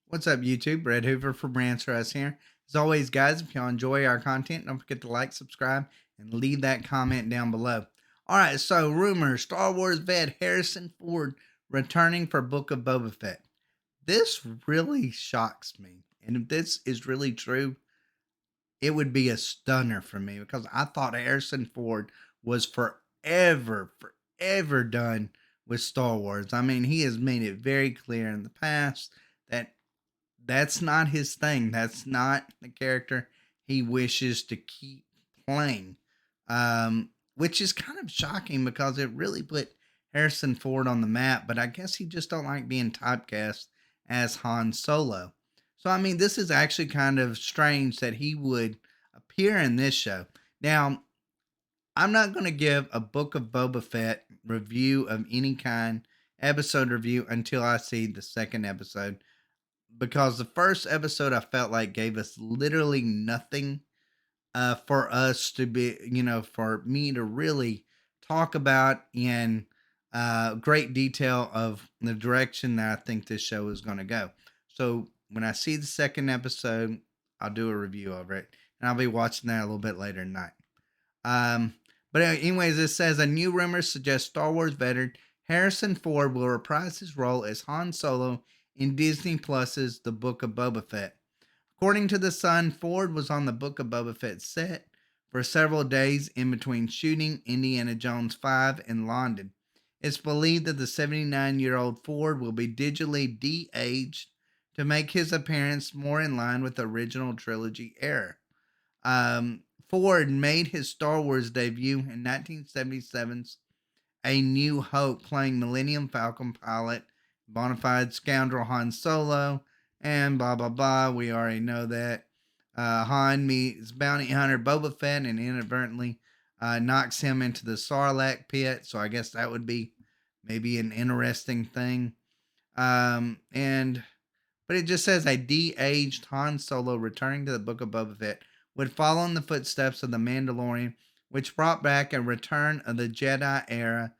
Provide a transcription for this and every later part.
What's up, YouTube? Red Hoover from Rants here. As always, guys, if y'all enjoy our content, don't forget to like, subscribe, and leave that comment down below. All right, so rumors: Star Wars vet Harrison Ford returning for Book of Boba Fett. This really shocks me, and if this is really true, it would be a stunner for me because I thought Harrison Ford was forever done with Star Wars. I mean, he has made it very clear in the past that that's not his thing. That's not the character he wishes to keep playing. Which is kind of shocking because it really put Harrison Ford on the map, but I guess he just don't like being typecast as Han Solo. So I mean, this is actually kind of strange that he would appear in this show. Now, I'm not going to give a Book of Boba Fett review of any kind, episode review, until I see the second episode, because the first episode I felt like gave us literally nothing for us to be, for me to really talk about in great detail of the direction that I think this show is going to go. So when I see the second episode, I'll do a review of it, and I'll be watching that a little bit later tonight. Um, but anyways, it says a new rumor suggests Star Wars veteran Harrison Ford will reprise his role as Han Solo in Disney Plus's The Book of Boba Fett. According to The Sun, Ford was on the Book of Boba Fett set for several days in between shooting Indiana Jones 5 in London. It's believed that the 79-year-old Ford will be digitally de-aged to make his appearance more in line with the original trilogy era. Ford made his Star Wars debut in 1977's A New Hope, playing Millennium Falcon pilot, bona fide scoundrel Han Solo, and blah blah blah. We already know that. Han meets bounty hunter Boba Fett and inadvertently knocks him into the Sarlacc pit. So I guess that would be maybe an interesting thing. And but it just says a de-aged Han Solo returning to the Book of Boba Fett would follow in the footsteps of the Mandalorian, which brought back a return of the Jedi era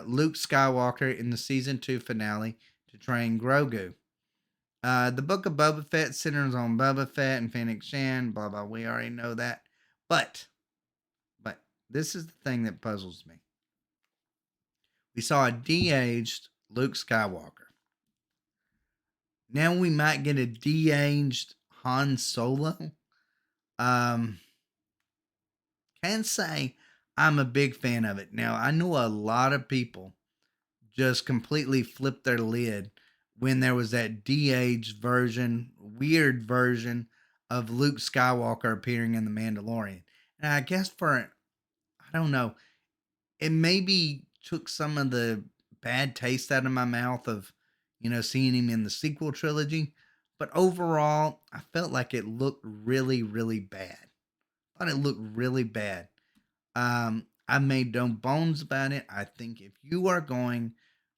Luke Skywalker in the season 2 finale to train Grogu. The Book of Boba Fett centers on Boba Fett and Fennec Shan, blah blah. We already know that, but but this is the thing that puzzles me. We saw a de-aged Luke Skywalker. Now we might get a de-aged Han Solo. Um, can say I'm a big fan of it. Now I know a lot of people just completely flipped their lid when there was that de-aged version, weird version of Luke Skywalker appearing in The Mandalorian. And I guess I don't know, it maybe took some of the bad taste out of my mouth of, seeing him in the sequel trilogy. But overall, I felt like it looked really, really bad. I thought it looked really bad. I made no bones about it. I think if you are going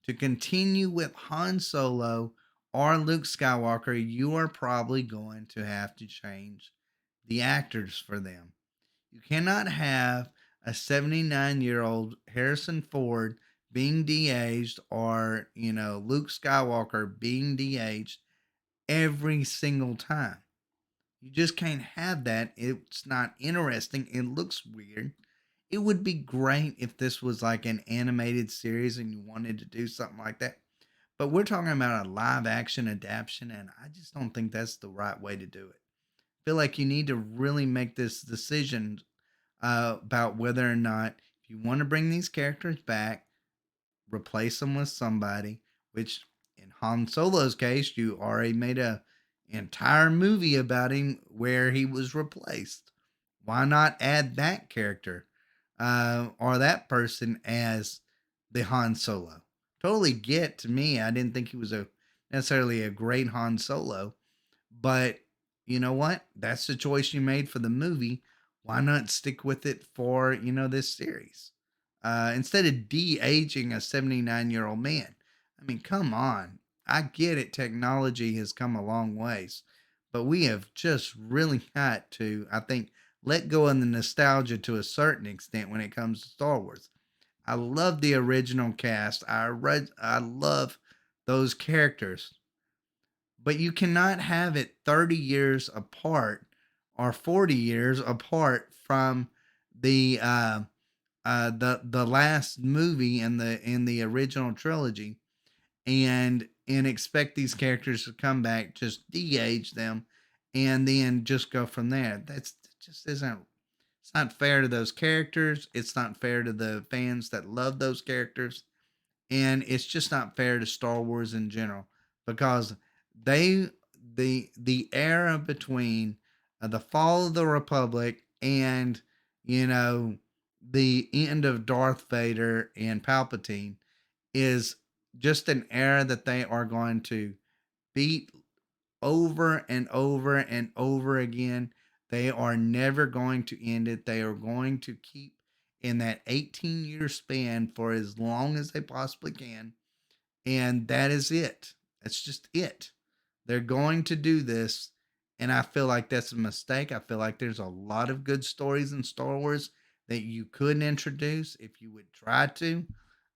to continue with Han Solo or Luke Skywalker, you are probably going to have to change the actors for them. You cannot have a 79-year-old Harrison Ford being de-aged or, Luke Skywalker being de-aged every single time. You just can't have that. It's not interesting. It looks weird. It would be great if this was like an animated series and you wanted to do something like that. But we're talking about a live action adaptation, and I just don't think that's the right way to do it. I feel like you need to really make this decision about whether or not, if you want to bring these characters back, replace them with somebody, which in Han Solo's case, you already made a entire movie about him where he was replaced. Why not add that character or that person as the Han Solo? Totally get to me. I didn't think he was a necessarily a great Han Solo, but you know what? That's the choice you made for the movie. Why not stick with it for this series instead of de-aging a 79-year-old man? I mean, come on. I get it. Technology has come a long ways, but we have just really got to, I think, let go of the nostalgia to a certain extent when it comes to Star Wars. I love the original cast. I love those characters, but you cannot have it 30 years apart or 40 years apart from the the last movie in the original trilogy, and expect these characters to come back, just de-age them, and then just go from there. That just isn't. It's not fair to those characters. It's not fair to the fans that love those characters, and it's just not fair to Star Wars in general because they the era between the fall of the Republic and you know the end of Darth Vader and Palpatine is just an era that they are going to beat over and over and over again. They are never going to end it. They are going to keep in that 18-year span for as long as they possibly can. And that is it. That's just it. They're going to do this. And I feel like that's a mistake. I feel like there's a lot of good stories in Star Wars that you couldn't introduce if you would try to.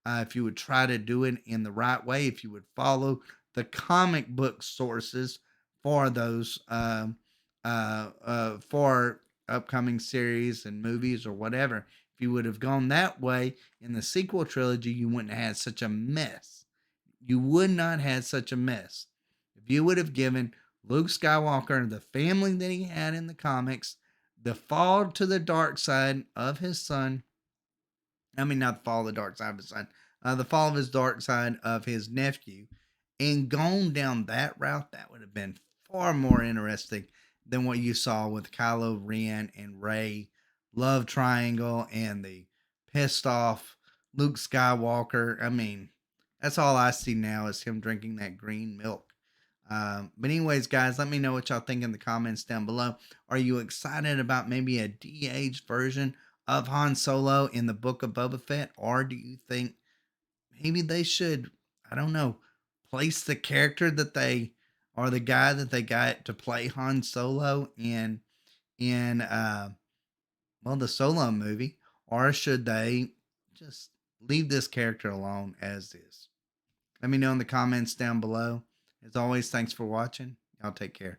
If you would try to do it in the right way, if you would follow the comic book sources for those for upcoming series and movies or whatever, if you would have gone that way in the sequel trilogy, you wouldn't have had such a mess. You would not have had such a mess if you would have given Luke Skywalker the family that he had in the comics, the fall to the dark side of his son. I mean, not the fall of the dark side of his son, the fall of his dark side of his nephew, and gone down that route. That would have been far more interesting than what you saw with Kylo Ren and Rey love triangle and the pissed off Luke Skywalker. I mean, that's all I see now is him drinking that green milk. But anyways, guys, let me know what y'all think in the comments down below. Are you excited about maybe a de-aged version of Han Solo in the Book of Boba Fett, or do you think maybe they should, I don't know, place the character that they or the guy that they got to play Han Solo in well the Solo movie, or should they just leave this character alone as is? Let me know in the comments down below. As always, thanks for watching. Y'all take care.